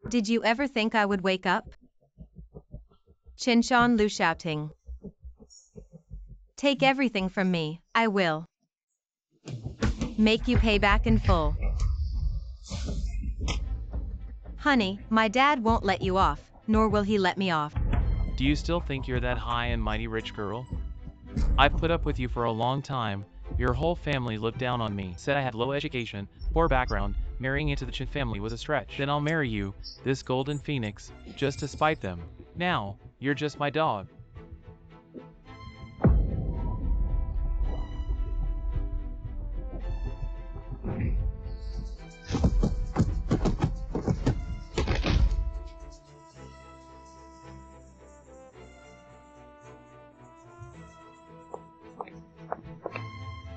Did you ever think I would wake up? Chinshan Lu shouting. Take everything from me, I will. Make you pay back in full. Honey, my dad won't let you off, nor will he let me off. Do you still think you're that high and mighty rich girl? I've put up with you for a long time. Your whole family looked down on me, said I had low education, poor background, marrying into the Chin family was a stretch. Then I'll marry you, this golden phoenix, just to spite them. Now, you're just my dog.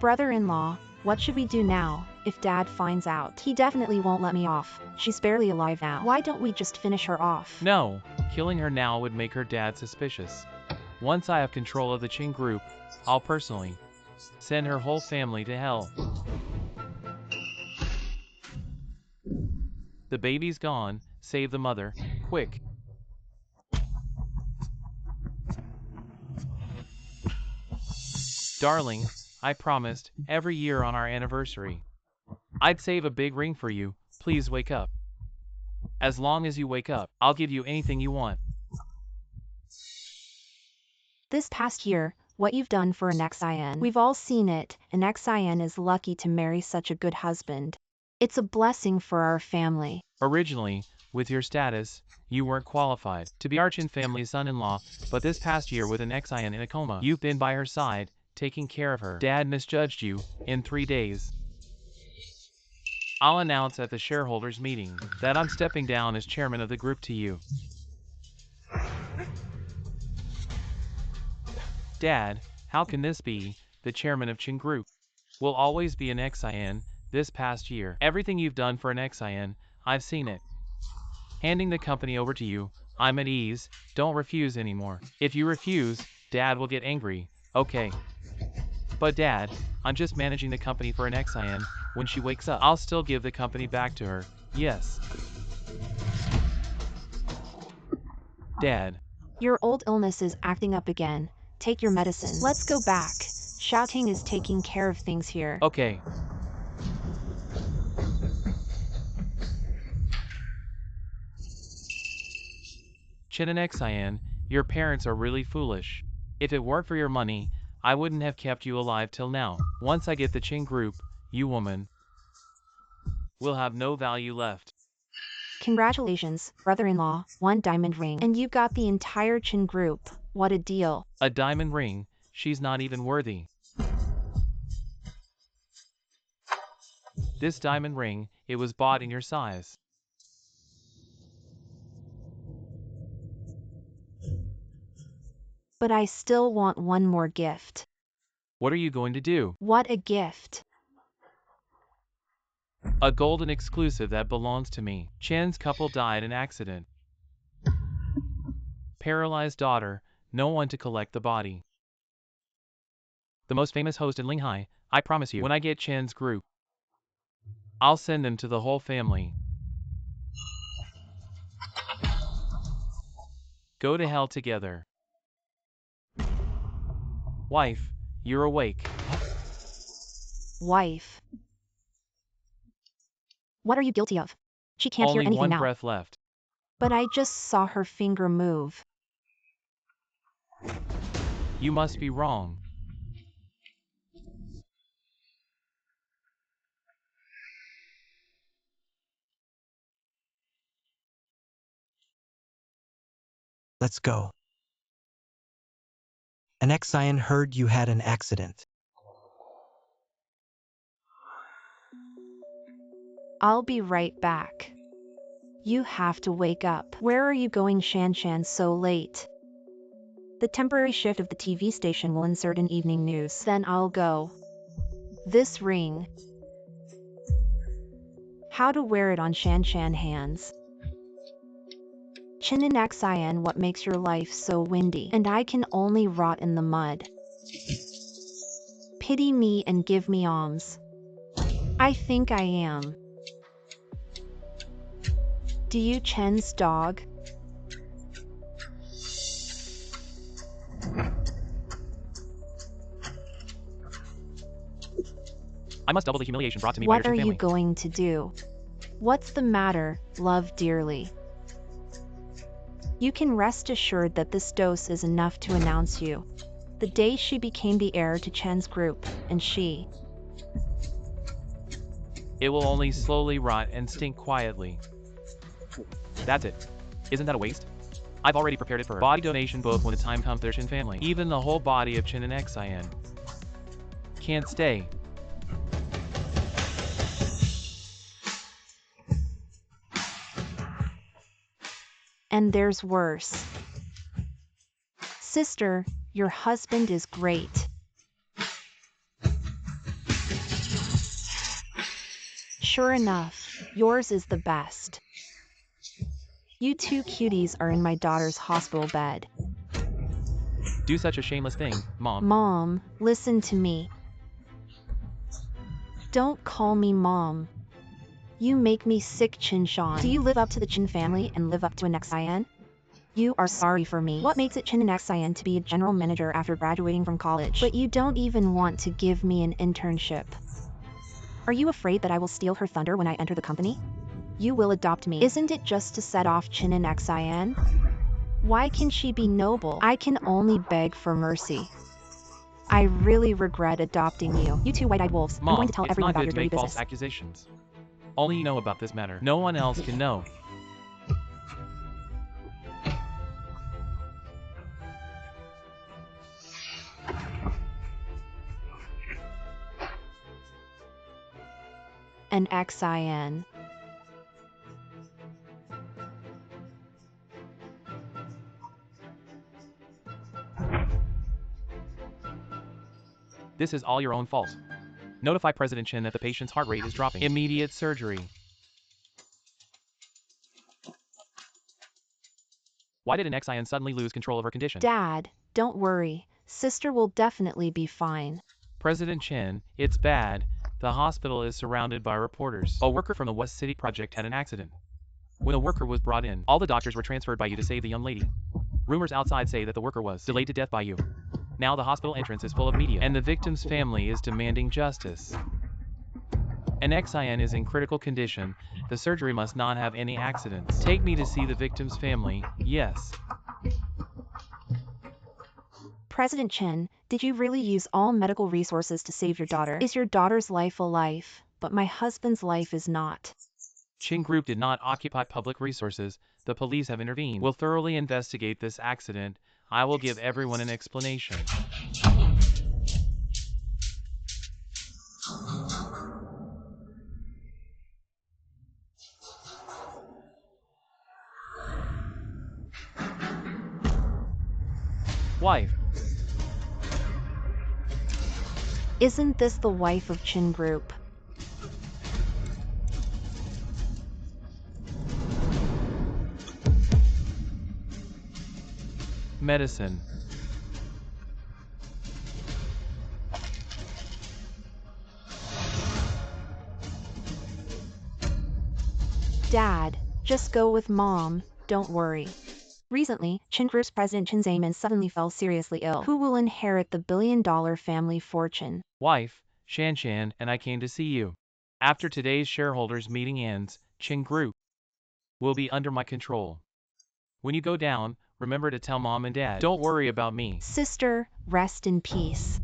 Brother-in-law, what should we do now? If Dad finds out, he definitely won't let me off. She's barely alive now. Why don't we just finish her off? No, killing her now would make her dad suspicious. Once I have control of the Qing group, I'll personally send her whole family to hell. The baby's gone, save the mother, quick. Darling, I promised, every year on our anniversary, I'd save a big ring for you, please wake up. As long as you wake up, I'll give you anything you want. This past year, what you've done for an XIN. We've all seen it, an XIN is lucky to marry such a good husband. It's a blessing for our family. Originally, with your status, you weren't qualified to be Archin family's son-in-law, but this past year with an XIN in a coma, you've been by her side, taking care of her. Dad misjudged you, in 3 days. I'll announce at the shareholders meeting that I'm stepping down as chairman of the group to you. Dad, how can this be? The chairman of Qing Group will always be an XIN. This past year, everything you've done for an XIN, I've seen it. Handing the company over to you, I'm at ease, don't refuse anymore. If you refuse, Dad will get angry, okay. But Dad, I'm just managing the company for an XIN. When she wakes up, I'll still give the company back to her, yes. Dad. Your old illness is acting up again. Take your medicine. Let's go back. Shouting is taking care of things here. Okay. Chen and XIN, your parents are really foolish. If it weren't for your money, I wouldn't have kept you alive till now. Once I get the Qing group, you woman will have no value left. Congratulations, brother-in-law, 1 diamond ring. And you got the entire Qin group. What a deal. A diamond ring, she's not even worthy. This diamond ring, it was bought in your size. But I still want one more gift. What are you going to do? What a gift. A golden exclusive that belongs to me. Chen's couple died in accident. Paralyzed daughter, no one to collect the body. The most famous host in Linghai, I promise you, when I get Chen's group, I'll send them to the whole family. Go to hell together. Wife, you're awake. Wife. What are you guilty of? She can't hear Only anything one now. breath left. But I just saw her finger move. You must be wrong. Let's go. An XIN heard you had an accident. I'll be right back. You have to wake up. Where are you going, Shan so late? The temporary shift of the TV station will insert an evening news. Then I'll go. This ring. How to wear it on Shan hands. Chin and XIN, what makes your life so windy? And I can only rot in the mud. Pity me and give me alms. I think I am. Do you Chen's dog? I must double the humiliation brought to me by your What are Chin you family. going to do? What's the matter, love dearly? You can rest assured that this dose is enough to announce you. The day she became the heir to Chen's group, and she. It will only slowly rot and stink quietly. That's it. Isn't that a waste? I've already prepared it for her body donation book when the time comes to their Chin family. Even the whole body of Chin and Xin can't stay. And there's worse. Sister, your husband is great. Sure enough, yours is the best. You two cuties are in my daughter's hospital bed. Do such a shameless thing, Mom. Mom, listen to me. Don't call me Mom. You make me sick, Chin Shan. Do you live up to the Chin family and live up to an Xin? You are sorry for me. What makes it Chin and Xin to be a general manager after graduating from college? But you don't even want to give me an internship. Are you afraid that I will steal her thunder when I enter the company? You will adopt me. Isn't it just to set off Chin and Xin? Why can she be noble? I can only beg for mercy. I really regret adopting you. You two white-eyed wolves. Mom, I'm going to tell it's everyone not about good your to dirty make false business. accusations. Only you know about this matter. No one else can know. An Xin. This is all your own fault. Notify President Chin that the patient's heart rate is dropping. Immediate surgery. Why did an Xin suddenly lose control of her condition? Dad, don't worry. Sister will definitely be fine. President Chin, it's bad. The hospital is surrounded by reporters. A worker from the West City project had an accident. When the worker was brought in, all the doctors were transferred by you to save the young lady. Rumors outside say that the worker was delayed to death by you. Now the hospital entrance is full of media, and the victim's family is demanding justice. An Xin is in critical condition. The surgery must not have any accidents. Take me to see the victim's family, yes. President Chin, did you really use all medical resources to save your daughter? Is your daughter's life a life, but my husband's life is not? Chin Group did not occupy public resources. The police have intervened. We'll thoroughly investigate this accident. I will give everyone an explanation. Wife. Isn't this the wife of Chin Group? Medicine. Dad, just go with Mom, don't worry. Recently, Chin Group's president Chin Zaman suddenly fell seriously ill. Who will inherit the billion-dollar family fortune? Wife, Shan, and I came to see you. After today's shareholders meeting ends, Chin Group will be under my control. When you go down, remember to tell Mom and Dad. Don't worry about me. Sister, rest in peace.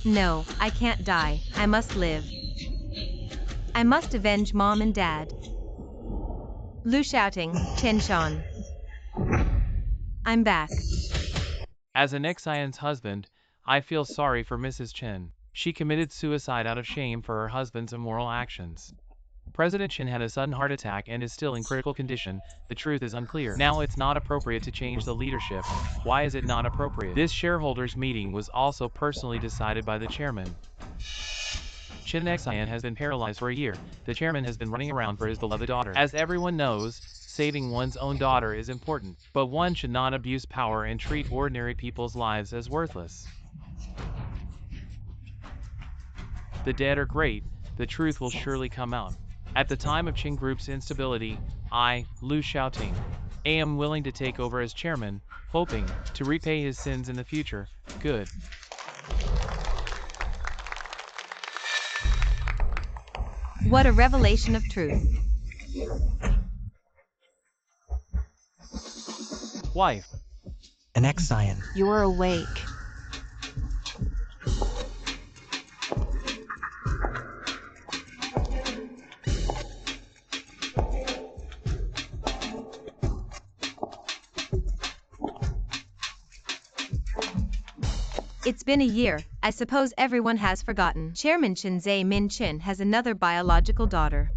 No, I can't die. I must live. I must avenge Mom and Dad. Lu shouting, Chen Shan. I'm back. As an Xion's husband, I feel sorry for Mrs. Chen. She committed suicide out of shame for her husband's immoral actions. President Chen had a sudden heart attack and is still in critical condition. The truth is unclear. Now it's not appropriate to change the leadership. Why is it not appropriate? This shareholders meeting was also personally decided by the chairman. Chen Xian has been paralyzed for a year. The chairman has been running around for his beloved daughter. As everyone knows, saving one's own daughter is important, but one should not abuse power and treat ordinary people's lives as worthless. The dead are great, the truth will surely come out. At the time of Qing Group's instability, I, Lu Xiaoting, am willing to take over as chairman, hoping to repay his sins in the future. Good. What a revelation of truth. Wife. An Exian. You're awake. It's been a year. I suppose everyone has forgotten. Chairman Chen Zhe Min Chin has another biological daughter.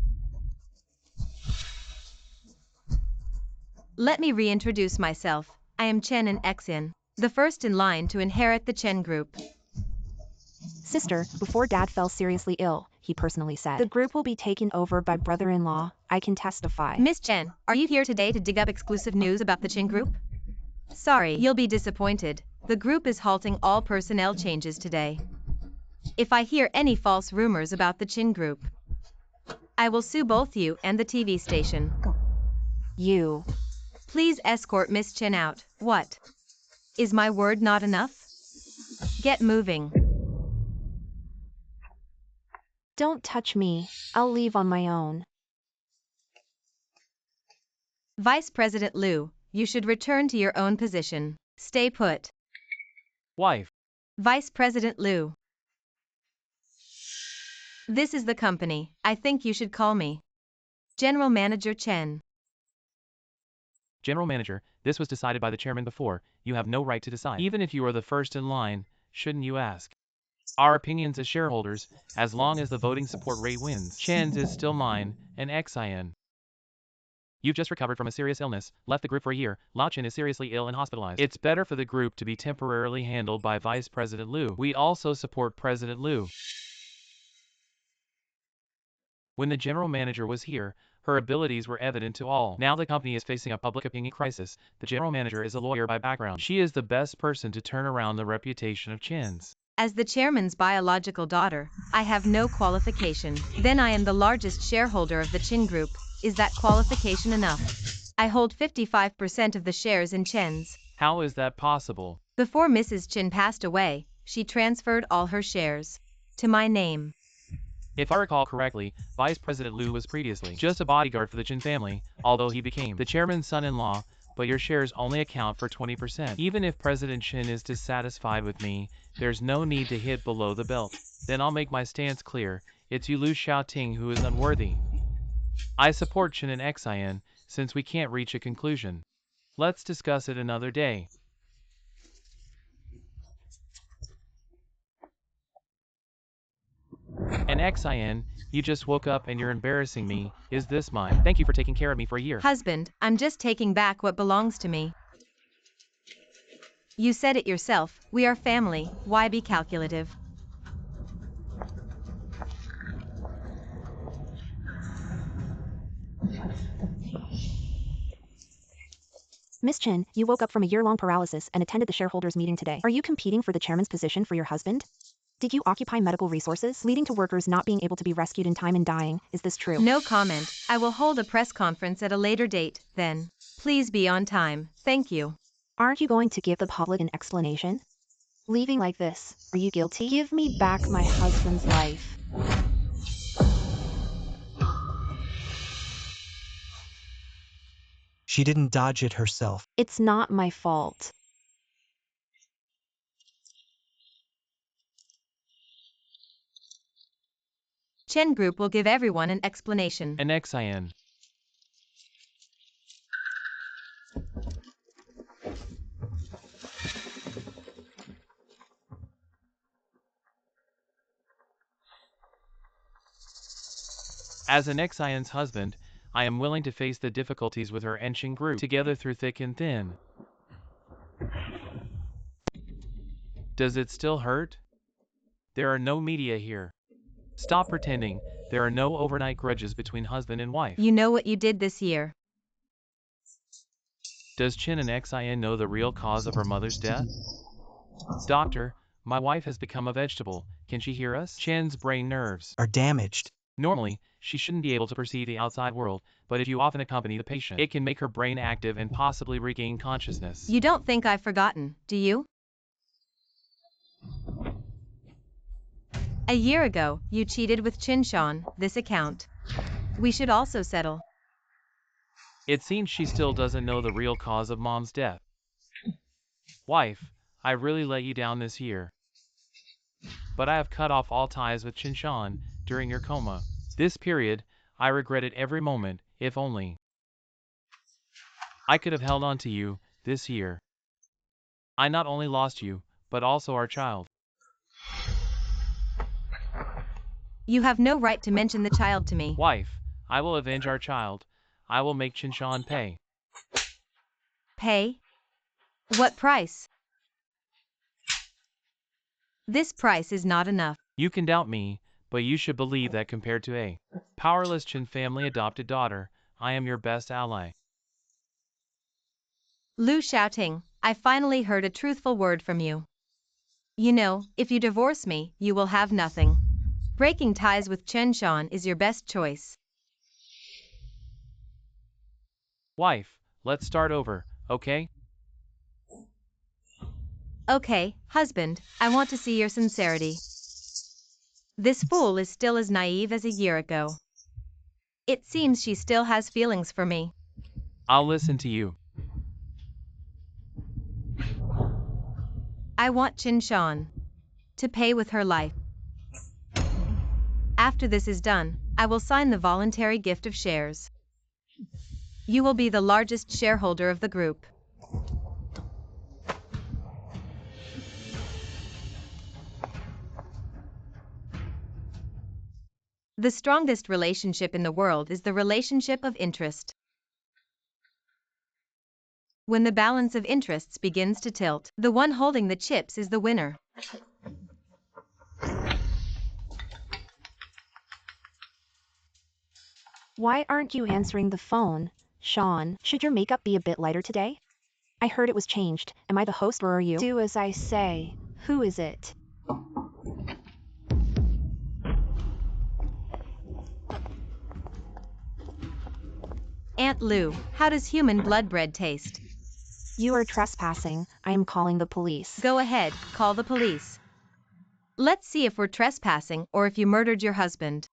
Let me reintroduce myself. I am Chen and Xin, the first in line to inherit the Chen Group. Sister, before Dad fell seriously ill, he personally said, the group will be taken over by brother-in-law. I can testify. Miss Chen, are you here today to dig up exclusive news about the Chen Group? Sorry, you'll be disappointed. The group is halting all personnel changes today. If I hear any false rumors about the Chen Group, I will sue both you and the TV station. You. Please escort Miss Chen out. What? Is my word not enough? Get moving. Don't touch me. I'll leave on my own. Vice President Liu, you should return to your own position. Stay put. Wife. Vice President Liu. This is the company. I think you should call me General Manager Chen. General Manager, this was decided by the chairman before. You have no right to decide. Even if you are the first in line, shouldn't you ask? Our opinions as shareholders, as long as the voting support rate wins. Chen's is still mine, an Xin. You've just recovered from a serious illness, left the group for a year. Lao Chen is seriously ill and hospitalized. It's better for the group to be temporarily handled by Vice President Liu. We also support President Liu. When the general manager was here, her abilities were evident to all. Now the company is facing a public opinion crisis. The general manager is a lawyer by background. She is the best person to turn around the reputation of Chen's. As the chairman's biological daughter, I have no qualification. Then I am the largest shareholder of the Chen Group. Is that qualification enough? I hold 55% of the shares in Chen's. How is that possible? Before Mrs. Chen passed away, she transferred all her shares to my name. If I recall correctly, Vice President Liu was previously just a bodyguard for the Chen family, although he became the chairman's son-in-law, but your shares only account for 20%. Even if President Chen is dissatisfied with me, there's no need to hit below the belt. Then I'll make my stance clear. It's you Lu Xiaoting who is unworthy. I support Chen and Xin, since we can't reach a conclusion. Let's discuss it another day. And Xin, you just woke up and you're embarrassing me. Is this mine? Thank you for taking care of me for a year. Husband, I'm just taking back what belongs to me. You said it yourself, we are family, why be calculative? Miss Chen, you woke up from a year-long paralysis and attended the shareholders meeting today. Are you competing for the chairman's position for your husband? Did you occupy medical resources, leading to workers not being able to be rescued in time and dying? Is this true? No comment. I will hold a press conference at a later date, then. Please be on time. Thank you. Aren't you going to give the public an explanation? Leaving like this, are you guilty? Give me back my husband's life. She didn't dodge it herself. It's not my fault. Chen Group will give everyone an explanation. An Xin. As an Xion's husband, I am willing to face the difficulties with her and Chen Group together through thick and thin. Does it still hurt? There are no media here. Stop pretending. There are no overnight grudges between husband and wife. You know what you did this year. Does Chin and Xin know the real cause of her mother's death? Doctor, my wife has become a vegetable. Can she hear us? Chin's brain nerves Are damaged. Normally, she shouldn't be able to perceive the outside world, but if you often accompany the patient, it can make her brain active and possibly regain consciousness. You don't think I've forgotten, do you? A year ago, you cheated with Chinshan, this account. We should also settle. It seems she still doesn't know the real cause of Mom's death. Wife, I really let you down this year. But I have cut off all ties with Chinshan during your coma. This period, I regret it every moment, if only I could have held on to you this year. I not only lost you, but also our child. You have no right to mention the child to me. Wife, I will avenge our child. I will make Chinshan pay. Pay? What price? This price is not enough. You can doubt me, but you should believe that compared to a powerless Chin family adopted daughter, I am your best ally. Lu shouting, I finally heard a truthful word from you. You know, if you divorce me, you will have nothing. Breaking ties with Chinshan is your best choice. Wife, let's start over, okay? Okay, husband, I want to see your sincerity. This fool is still as naive as a year ago. It seems she still has feelings for me. I'll listen to you. I want Chinshan to pay with her life. After this is done, I will sign the voluntary gift of shares. You will be the largest shareholder of the group. The strongest relationship in the world is the relationship of interest. When the balance of interests begins to tilt, the one holding the chips is the winner. Why aren't you answering the phone, Sean? Should your makeup be a bit lighter today? I heard it was changed. Am I the host or are you? Do as I say. Who is it? Aunt Lu, how does human blood bread taste? You are trespassing. I am calling the police. Go ahead, call the police. Let's see if we're trespassing or if you murdered your husband.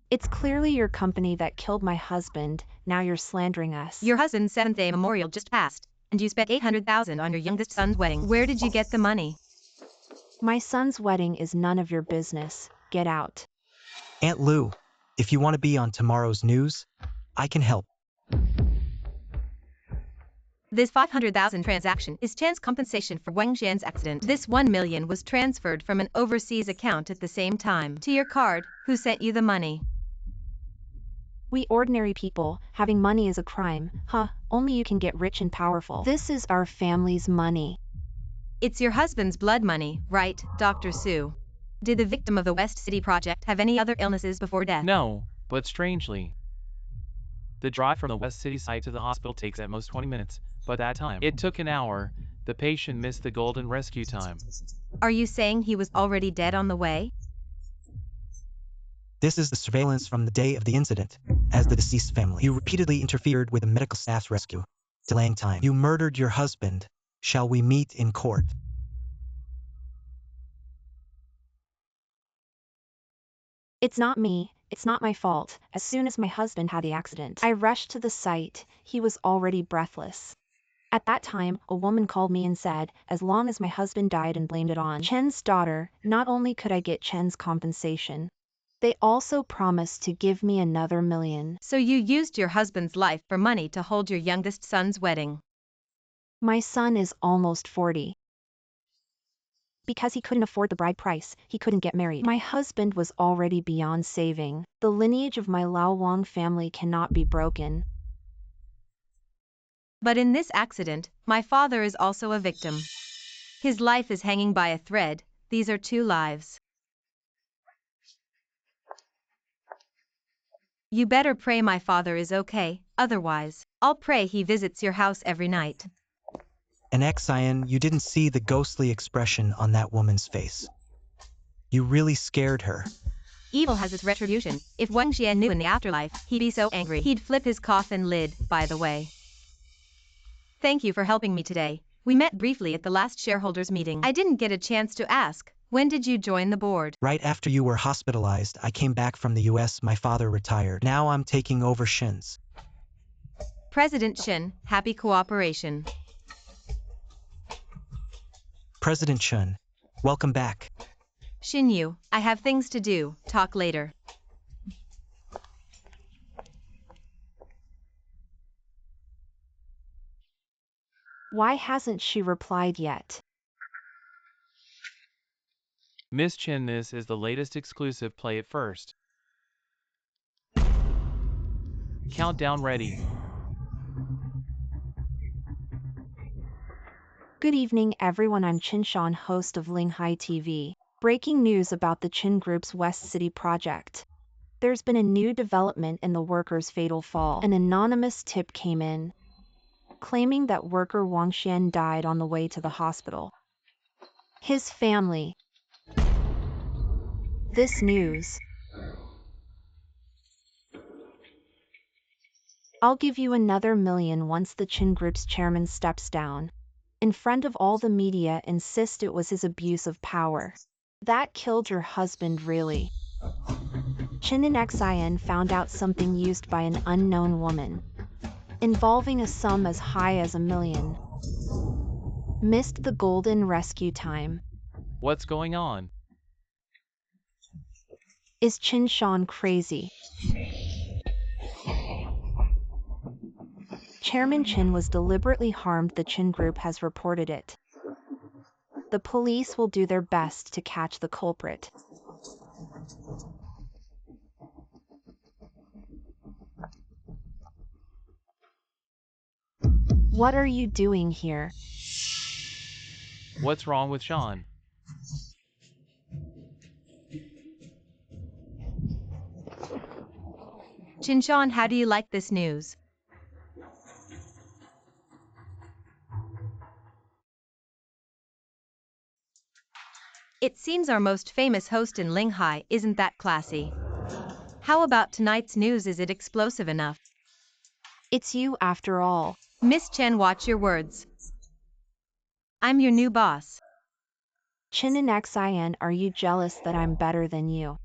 It's clearly your company that killed my husband. Now you're slandering us. Your husband's 7th-day memorial just passed, and you spent $800,000 on your youngest son's wedding. Where did you get the money? My son's wedding is none of your business. Get out. Aunt Lu, if you want to be on tomorrow's news, I can help. This $500,000 transaction is Chan's compensation for Wang Xian's accident. This $1 million was transferred from an overseas account at the same time to your card. Who sent you the money? We ordinary people, having money is a crime. Huh, only you can get rich and powerful. This is our family's money. It's your husband's blood money, right, Dr. Su? Did the victim of the West City project have any other illnesses before death? No, but strangely, the drive from the West City site to the hospital takes at most 20 minutes, but that time, it took an hour. The patient missed the golden rescue time. Are you saying he was already dead on the way? This is the surveillance from the day of the incident. As the deceased family, you repeatedly interfered with the medical staff's rescue, delaying time. You murdered your husband. Shall we meet in court? It's not me. It's not my fault. As soon as my husband had the accident, I rushed to the site. He was already breathless. At that time, a woman called me and said, as long as my husband died and blamed it on Chen's daughter, not only could I get Chen's compensation, they also promised to give me another $1 million. So you used your husband's life for money to hold your youngest son's wedding. My son is almost 40. Because he couldn't afford the bride price, he couldn't get married. My husband was already beyond saving. The lineage of my Lao Wang family cannot be broken. But in this accident, my father is also a victim. His life is hanging by a thread. These are 2 lives. You better pray my father is okay, otherwise, I'll pray he visits your house every night. And Xian, you didn't see the ghostly expression on that woman's face. You really scared her. Evil has its retribution. If Wang Xian knew in the afterlife, he'd be so angry. He'd flip his coffin lid, by the way. Thank you for helping me today. We met briefly at the last shareholders meeting. I didn't get a chance to ask, when did you join the board? Right after you were hospitalized, I came back from the US. My father retired. Now I'm taking over Shin's. President Shin, happy cooperation. President Chun, welcome back. Shin Yu, I have things to do, talk later. Why hasn't she replied yet? Miss Chin, this is the latest exclusive. Play it first. Countdown ready. Good evening everyone, I'm Chin Shan, host of Linghai TV. Breaking news about the Chin Group's West City project. There's been a new development in the worker's fatal fall. An anonymous tip came in, claiming that worker Wang Xian died on the way to the hospital. His family. This news. I'll give you another $1 million once the Chin Group's chairman steps down. In front of all the media, insist it was his abuse of power that killed your husband, really. Chin and Xian found out something used by an unknown woman, involving a sum as high as $1 million. Missed the golden rescue time. What's going on? Is Chin Shan crazy? Chairman Chin was deliberately harmed. The Chin Group has reported it. The police will do their best to catch the culprit. What are you doing here? What's wrong with Sean? Chin Shan, how do you like this news? It seems our most famous host in Linghai isn't that classy. How about tonight's news? Is it explosive enough? It's you after all. Miss Chen, watch your words. I'm your new boss. Chin and Xian, are you jealous that I'm better than you?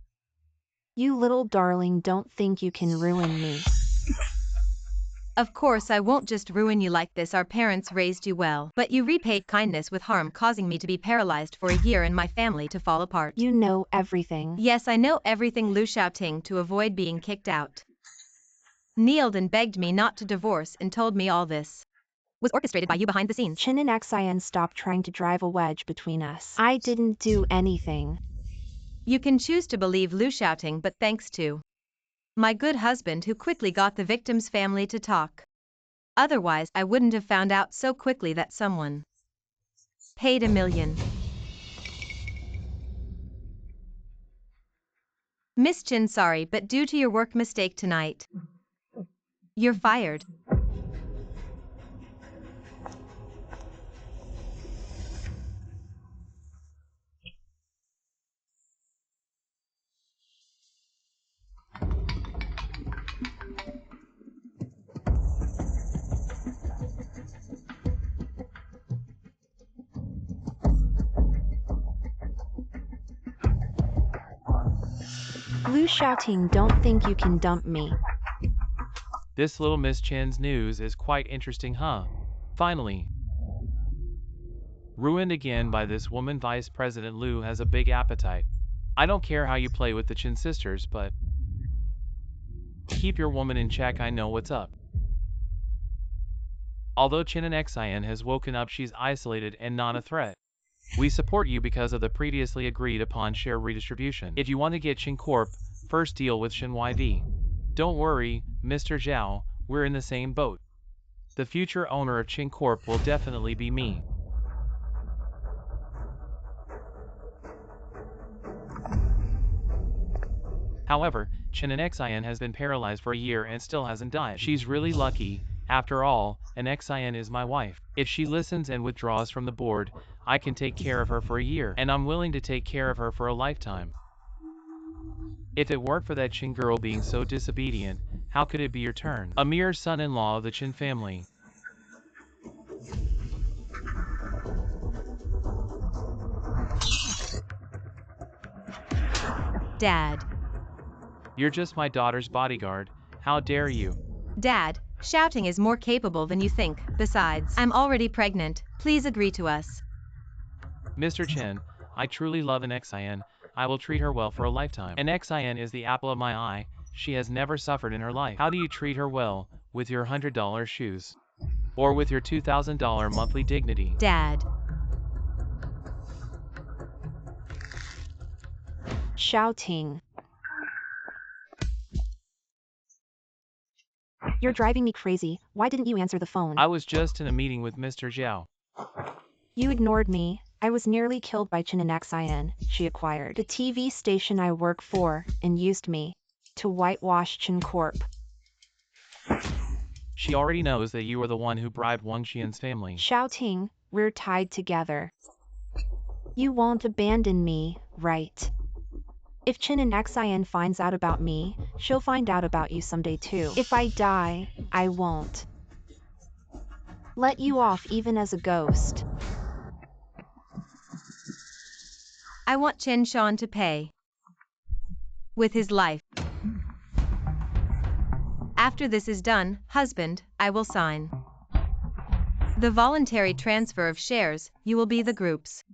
You little darling, don't think you can ruin me. Of course I won't just ruin you like this. Our parents raised you well, but you repaid kindness with harm, causing me to be paralyzed for a year and my family to fall apart. You know everything. Yes, I know everything. Lu Xiaoting, to avoid being kicked out, kneeled and begged me not to divorce and told me all this was orchestrated by you behind the scenes. Chin and Xian, stop trying to drive a wedge between us. I didn't do anything. You can choose to believe Lu Xiaoting, but thanks to my good husband who quickly got the victim's family to talk. Otherwise, I wouldn't have found out so quickly that someone paid $1 million. Miss Chin, sorry, but due to your work mistake tonight, you're fired. Lu Xiaoting, don't think you can dump me. This little Miss Chin's news is quite interesting, huh? Finally. Ruined again by this woman. Vice President Lu has a big appetite. I don't care how you play with the Chin sisters, but keep your woman in check. I know what's up. Although Chin and Xian has woken up, she's isolated and not a threat. We support you because of the previously agreed upon share redistribution. If you want to get Chin Corp, first deal with Shin YV. Don't worry, Mr. Zhao, we're in the same boat. The future owner of Chin Corp will definitely be me. However, Chen and Xin has been paralyzed for a year and still hasn't died. She's really lucky. After all, an Xin is my wife. If she listens and withdraws from the board, I can take care of her for a year, and I'm willing to take care of her for a lifetime. If it weren't for that Chen girl being so disobedient, how could it be your turn? A mere son-in-law of the Chen family. Dad. You're just my daughter's bodyguard. How dare you? Dad, shouting is more capable than you think. Besides, I'm already pregnant. Please agree to us. Mr. Chen, I truly love an Xin. I will treat her well for a lifetime. An Xin is the apple of my eye. She has never suffered in her life. How do you treat her well? With your $100 shoes? Or with your $2,000 monthly dignity? Dad. Shouting. You're driving me crazy. Why didn't you answer the phone? I was just in a meeting with Mr. Zhao. You ignored me. I was nearly killed by Chen and Xin. She acquired the TV station I work for and used me to whitewash Chen Corp. She already knows that you are the one who bribed Wang Xian's family. Shouting, we're tied together. You won't abandon me, right? If Chen and Xin finds out about me, she'll find out about you someday too. If I die, I won't let you off even as a ghost. I want Chen Shan to pay with his life. After this is done, husband, I will sign the voluntary transfer of shares. You will be the group's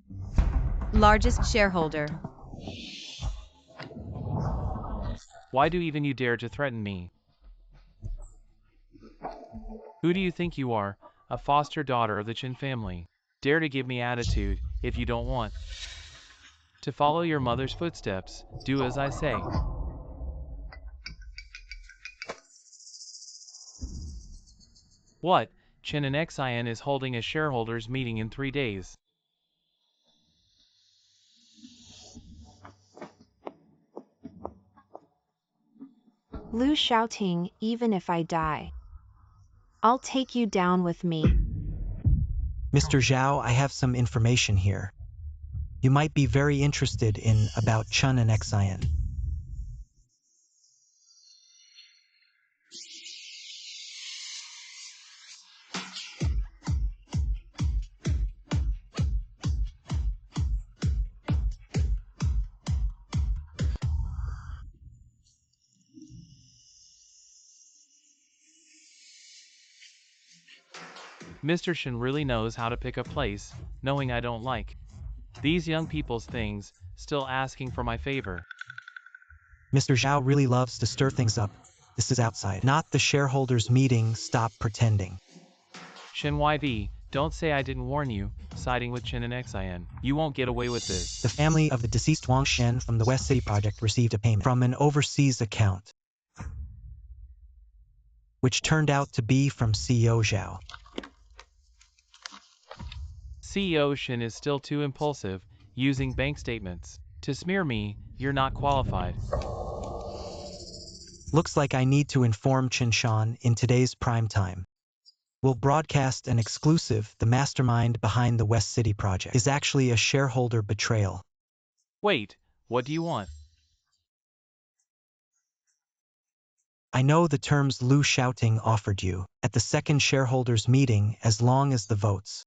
largest shareholder. Why do even you dare to threaten me? Who do you think you are? A foster daughter of the Chen family. Dare to give me attitude. If you don't want to follow your mother's footsteps, do as I say. What? Chen and Xin is holding a shareholders meeting in 3 days. Lu shouting, even if I die, I'll take you down with me. Mr. Zhao, I have some information here. You might be very interested in about Chen and Xin. Mr. Shen really knows how to pick a place, knowing I don't like these young people's things, still asking for my favor. Mr. Zhao really loves to stir things up. This is outside, not the shareholders meeting. Stop pretending. Shen YV, don't say I didn't warn you, siding with Chen and Xin. You won't get away with this. The family of the deceased Wang Shen from the West City project received a payment from an overseas account, which turned out to be from CEO Zhao. CEO Shen is still too impulsive, using bank statements to smear me. You're not qualified. Looks like I need to inform Chen Shan in today's prime time. We'll broadcast an exclusive. The mastermind behind the West City project is actually a shareholder betrayal. Wait, what do you want? I know the terms Lu Shouting offered you at the second shareholders meeting. As long as the votes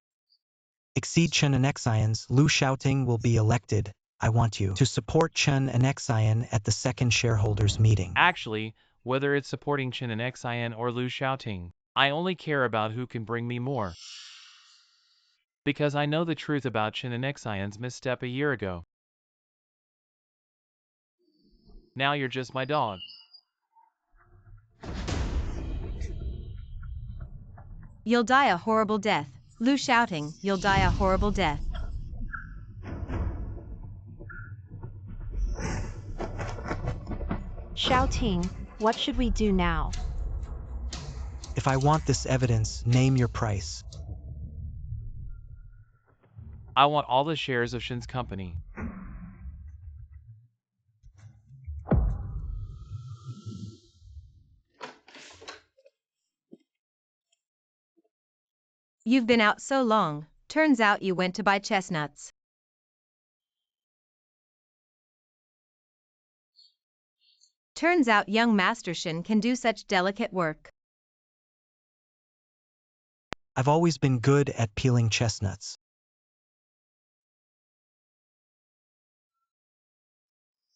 exceed Chen and Xion's, Lu Shouting will be elected. I want you to support Chen and Xion at the second shareholders meeting. Actually, whether it's supporting Chen and Xin or Lu Shouting, I only care about who can bring me more. Because I know the truth about Chen and Xion's misstep a year ago. Now you're just my dog. You'll die a horrible death. Lu shouting, you'll die a horrible death. Shouting, what should we do now? If I want this evidence, name your price. I want all the shares of Shen's company. You've been out so long, turns out you went to buy chestnuts. Turns out young Master Shin can do such delicate work. I've always been good at peeling chestnuts.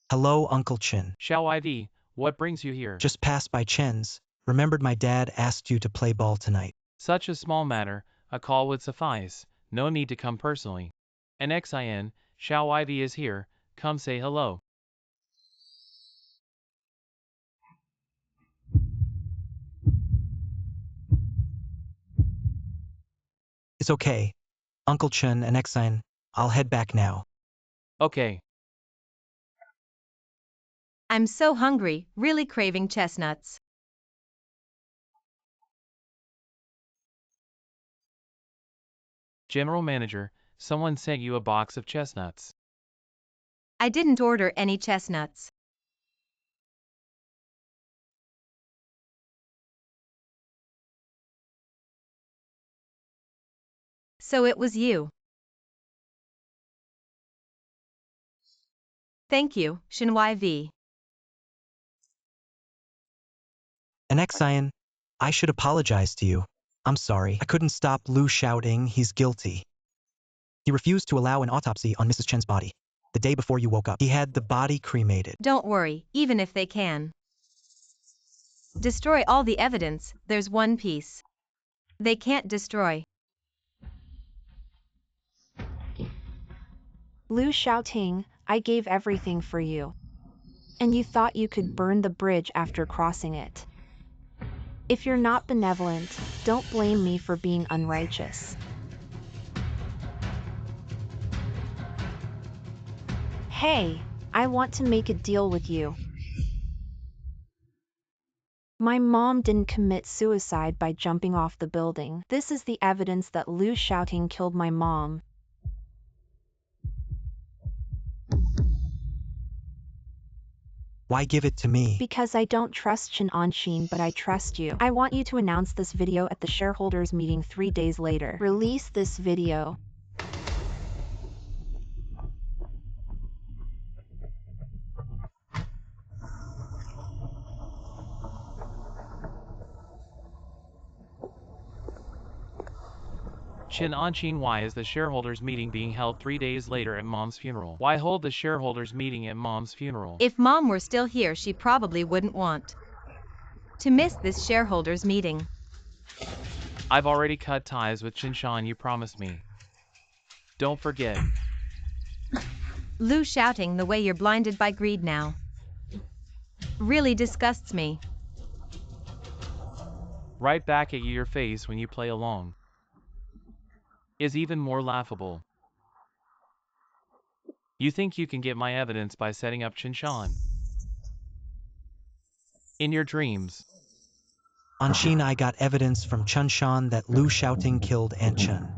Hello, Uncle Chin. Xiao IV, what brings you here? Just passed by Chen's. Remembered my dad asked you to play ball tonight. Such a small matter, a call would suffice, no need to come personally. An XIN, Xiao IV is here, come say hello. It's okay. Uncle Chen and Exine, I'll head back now. Okay. I'm so hungry, really craving chestnuts. General Manager, someone sent you a box of chestnuts. I didn't order any chestnuts. So it was you. Thank you, Shin YV. And Exine, I should apologize to you. I'm sorry. I couldn't stop Lu shouting he's guilty. He refused to allow an autopsy on Mrs. Chen's body. The day before you woke up, he had the body cremated. Don't worry, even if they can destroy all the evidence, there's one piece they can't destroy. Lu shouting, I gave everything for you. And you thought you could burn the bridge after crossing it. If you're not benevolent, don't blame me for being unrighteous. Hey, I want to make a deal with you. My mom didn't commit suicide by jumping off the building. This is the evidence that Lu shouting killed my mom. Why give it to me? Because I don't trust Chin Anshin, but I trust you. I want you to announce this video at the shareholders meeting 3 days later. Release this video. Chin Anshin, why is the shareholders meeting being held 3 days later at Mom's funeral? Why hold the shareholders meeting at Mom's funeral? If Mom were still here, she probably wouldn't want to miss this shareholders meeting. I've already cut ties with Chinshan, you promised me. Don't forget. Lu shouting, the way you're blinded by greed now really disgusts me. Right back at you, your face when you play along is even more laughable. You think you can get my evidence by setting up Chinshan in your dreams. Anshin, I got evidence from Chunshan that Lu shouting killed Aunt Chen.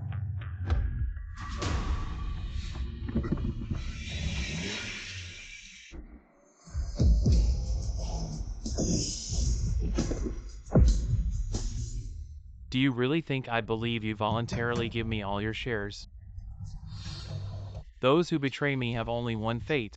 Do you really think I'd believe you voluntarily give me all your shares? Those who betray me have only one fate.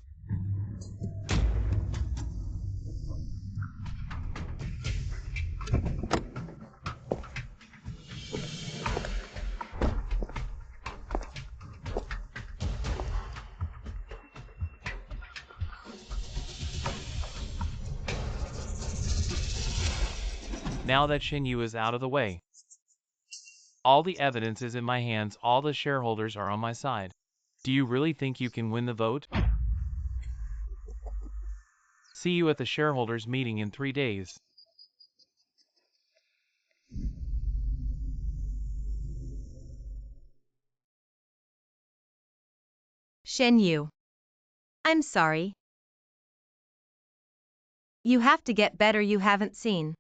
Now that Shin Yu is out of the way, all the evidence is in my hands, all the shareholders are on my side. Do you really think you can win the vote? See you at the shareholders meeting in 3 days. Shen Yu. I'm sorry. You have to get better, you haven't seen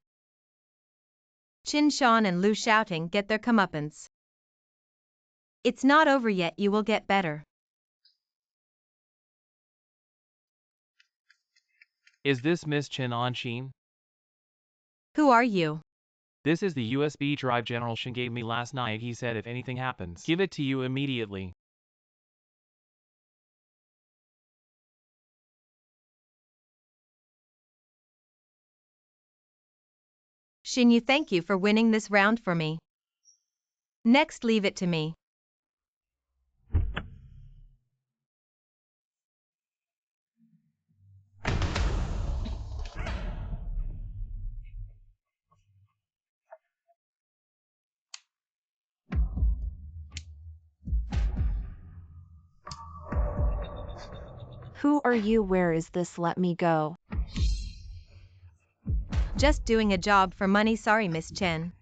Chin Shan and Lu shouting get their comeuppance. It's not over yet, you will get better. Is this Miss Chin Anshin? Who are you? This is the USB drive General Shin gave me last night. He said if anything happens, give it to you immediately. Shin, thank you for winning this round for me. Next, leave it to me. Who are you? Where is this? Let me go. Just doing a job for money. Sorry, Miss Chen.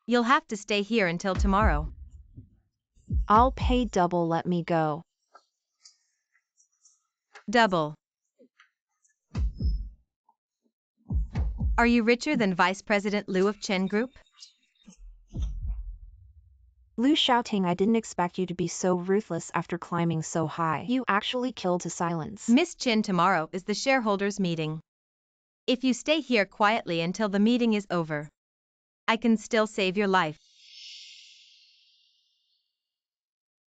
You'll have to stay here until tomorrow. I'll pay double. Let me go. Double. Are you richer than Vice President Liu of Chen Group? Lu shouting, I didn't expect you to be so ruthless after climbing so high. You actually killed to silence. Miss Chen, tomorrow is the shareholders meeting. If you stay here quietly until the meeting is over, I can still save your life.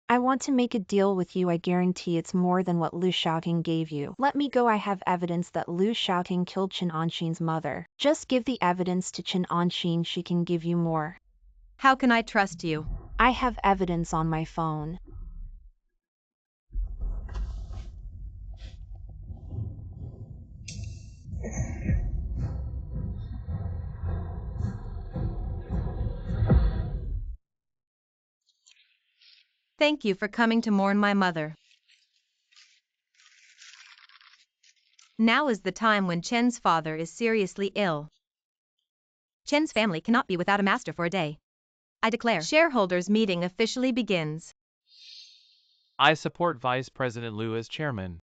I want to make a deal with you. I guarantee it's more than what Lu shouting gave you. Let me go. I have evidence that Lu shouting killed Chen Anshin's mother. Just give the evidence to Chen Anshin. She can give you more. How can I trust you? I have evidence on my phone. Thank you for coming to mourn my mother. Now is the time when Chen's father is seriously ill. Chen's family cannot be without a master for a day. I declare shareholders meeting officially begins. I support Vice President Liu as chairman.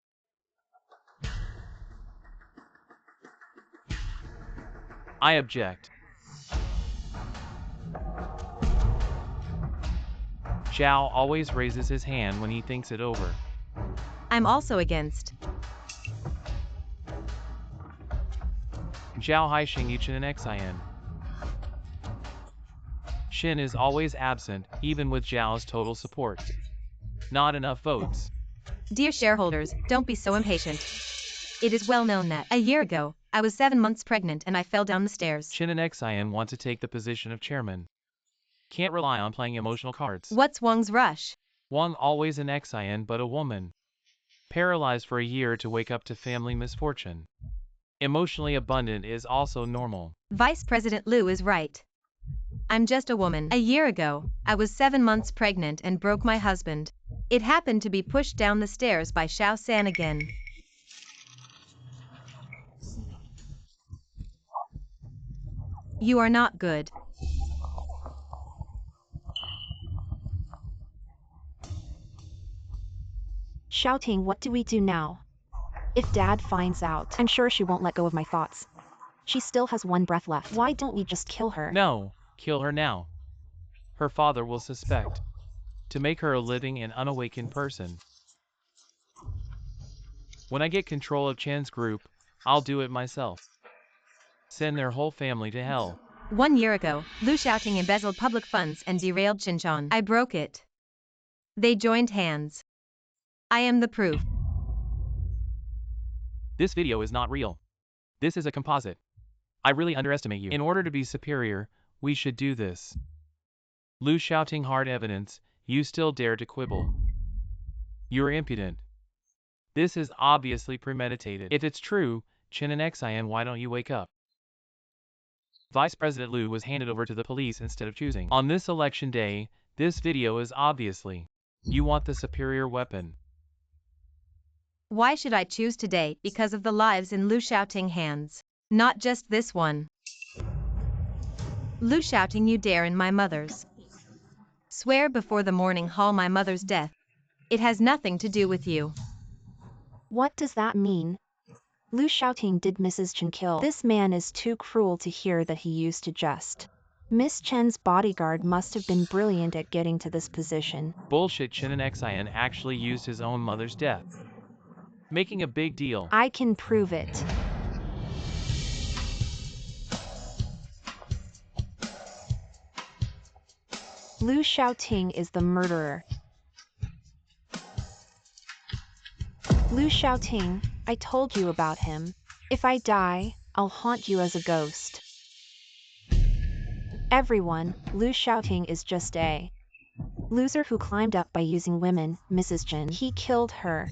I object. Zhao always raises his hand when he thinks it over. I'm also against. Zhao Haixing Yuchen and Xin. Shin is always absent, even with Zhao's total support. Not enough votes. Dear shareholders, don't be so impatient. It is well known that a year ago, I was 7 months pregnant and I fell down the stairs. Shin and Xin want to take the position of chairman. Can't rely on playing emotional cards. What's Wang's rush? Wang always an Xin but a woman. Paralyzed for a year to wake up to family misfortune. Emotionally abundant is also normal. Vice President Liu is right. I'm just a woman. A year ago, I was 7 months pregnant and broke my husband. It happened to be pushed down the stairs by Xiao San again. You are not good. Shouting, what do we do now? If Dad finds out, I'm sure she won't let go of my thoughts. She still has 1 breath left. Why don't we just kill her? No, kill her now. Her father will suspect. To make her a living and unawakened person. When I get control of Chen's group, I'll do it myself. Send their whole family to hell. 1 year ago, Lu Shouting embezzled public funds and derailed Qinchan. I broke it. They joined hands. I am the proof. This video is not real. This is a composite. I really underestimate you. In order to be superior, we should do this. Lu shouting hard evidence, you still dare to quibble. You're impudent. This is obviously premeditated. If it's true, Chen and Xin, why don't you wake up? Vice President Liu was handed over to the police instead of choosing. On this election day, this video is obviously. You want the superior weapon. Why should I choose today? Because of the lives in Lu Shouting hands. Not just this one. Lu Shouting, you dare in my mother's. Swear before the morning hall my mother's death. It has nothing to do with you. What does that mean? Lu Shouting did Mrs. Chen kill. This man is too cruel to hear that he used to jest. Miss Chen's bodyguard must have been brilliant at getting to this position. Bullshit. Chen and Xin actually used his own mother's death. Making a big deal. I can prove it. Lu Xiaoting is the murderer. Lu Xiaoting, I told you about him. If I die, I'll haunt you as a ghost. Everyone, Lu Xiaoting is just a loser who climbed up by using women, Mrs. Chen. He killed her.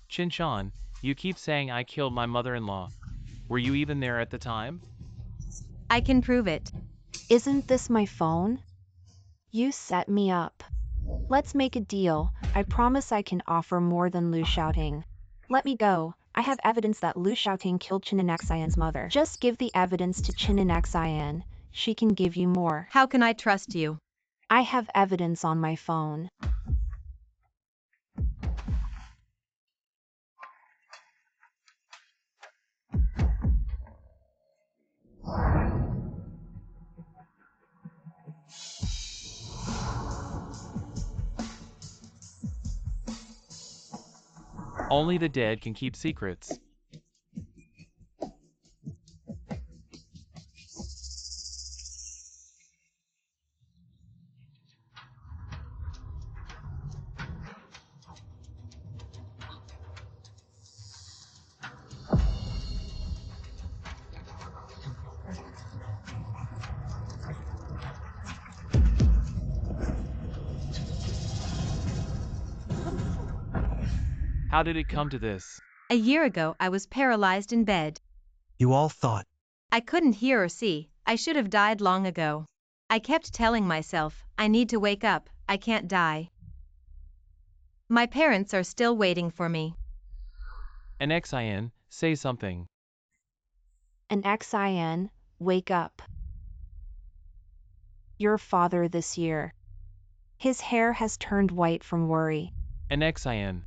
Qinshan, you keep saying I killed my mother-in-law. Were you even there at the time? I can prove it. Isn't this my phone? You set me up. Let's make a deal. I promise I can offer more than Lu Xiaoting. Let me go. I have evidence that Lu Xiaoting killed Qianxian's mother. Just give the evidence to Qianxian. She can give you more. How can I trust you? I have evidence on my phone. Only the dead can keep secrets. How did it come to this? A year ago I was paralyzed in bed. You all thought. I couldn't hear or see, I should have died long ago. I kept telling myself, I need to wake up, I can't die. My parents are still waiting for me. An Xin, say something. An Xin, wake up. Your father this year. His hair has turned white from worry. An Xin.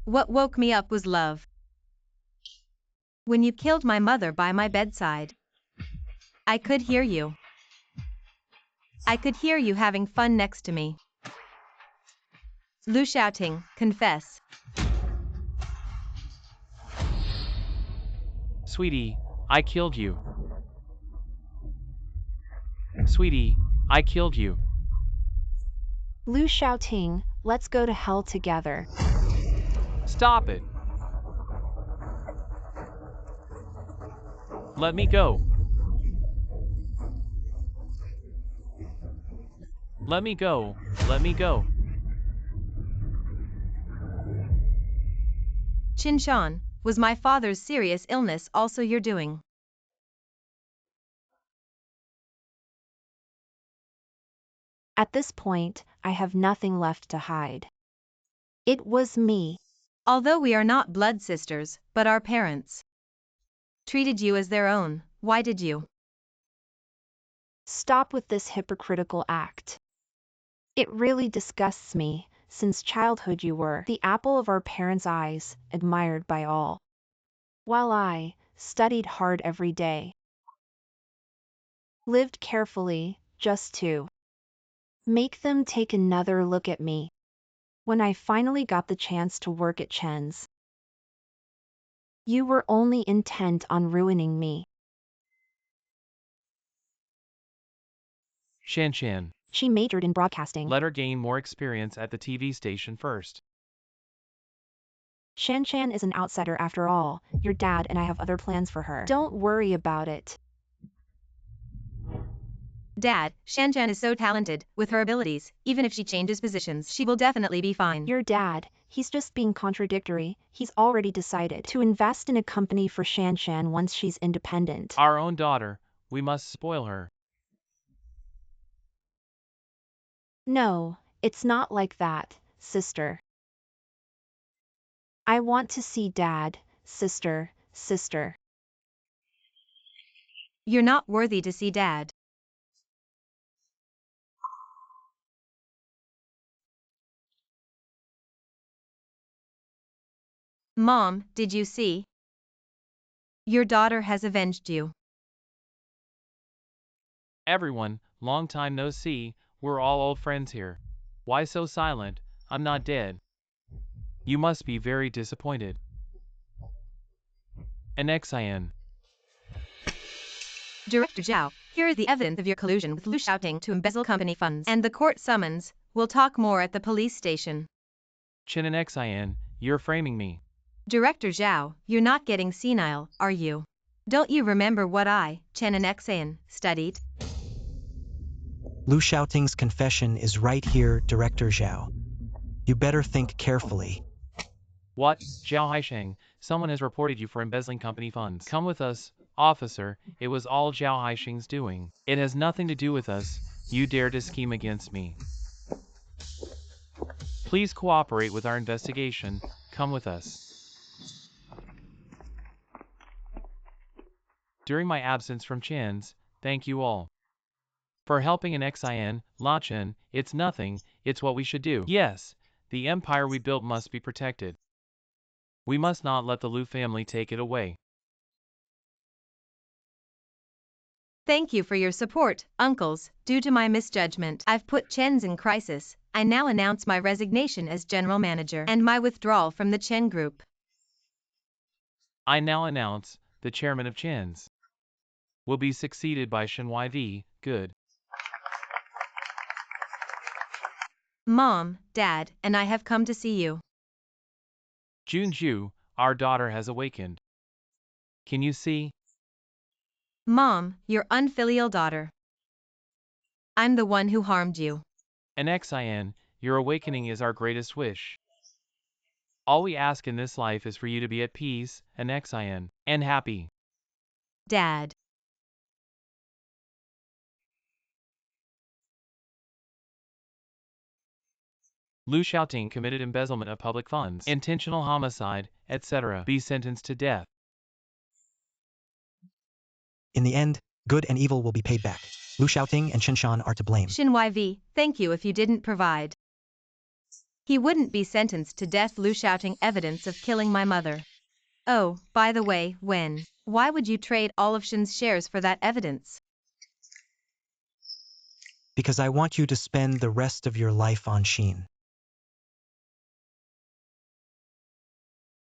What woke me up was love. When you killed my mother by my bedside, I could hear you. I could hear you having fun next to me. Lu Xiaoting, confess. Sweetie, I killed you. Sweetie, I killed you. Lu Xiaoting, let's go to hell together. Stop it. Let me go. Let me go. Let me go. Qinshan, was my father's serious illness also your doing? At this point, I have nothing left to hide. It was me. Although we are not blood sisters, but our parents treated you as their own, why did you? Stop with this hypocritical act. It really disgusts me. Since childhood you were the apple of our parents' eyes, admired by all. While I studied hard every day. Lived carefully, just to make them take another look at me. When I finally got the chance to work at Chen's, you were only intent on ruining me. Shanshan, She majored in broadcasting. let her gain more experience at the TV station first. Shanshan is an outsider after all. Your dad and I have other plans for her. Don't worry about it. Dad, Shanshan is so talented, with her abilities, even if she changes positions, she will definitely be fine. Your dad, he's just being contradictory. He's already decided to invest in a company for Shanshan once she's independent. Our own daughter, we must spoil her. No, it's not like that, sister. I want to see dad, sister. You're not worthy to see Dad. Mom, did you see? Your daughter has avenged you. Everyone, long time no see, we're all old friends here. Why so silent? I'm not dead. You must be very disappointed. An XIN. Director Zhao, here is the evidence of your collusion with Lu Xiaoting to embezzle company funds and the court summons. We'll talk more at the police station. Chen and XIN, you're framing me. Director Zhao, you're not getting senile, are you? Don't you remember what I, Chen and Xan, studied? Lu Xiaoting's confession is right here, Director Zhao. You better think carefully. What, Zhao Haisheng, someone has reported you for embezzling company funds. Come with us, officer, it was all Zhao Haisheng's doing. It has nothing to do with us, you dare to scheme against me. Please cooperate with our investigation, come with us. During my absence from Chen's, thank you all for helping an XIN, La Chen, it's nothing, it's what we should do. Yes, the empire we built must be protected. We must not let the Lu family take it away. Thank you for your support, uncles. Due to my misjudgment, I've put Chen's in crisis. I now announce my resignation as general manager and my withdrawal from the Chen group. I now announce, the chairman of Chen's will be succeeded by Shen YV, good. Mom, Dad, and I have come to see you. Junju, our daughter has awakened. Can you see? Mom, your unfilial daughter. I'm the one who harmed you. An XIN, your awakening is our greatest wish. All we ask in this life is for you to be at peace, an XIN, and happy. Dad. Lu Xiaoting committed embezzlement of public funds, intentional homicide, etc. Be sentenced to death. In the end, good and evil will be paid back. Lu Xiaoting and Chen Shan are to blame. Shin YV, thank you if you didn't provide. He wouldn't be sentenced to death. Lu shouting evidence of killing my mother. Oh, by the way, why would you trade all of Shin's shares for that evidence? Because I want you to spend the rest of your life on Sheen.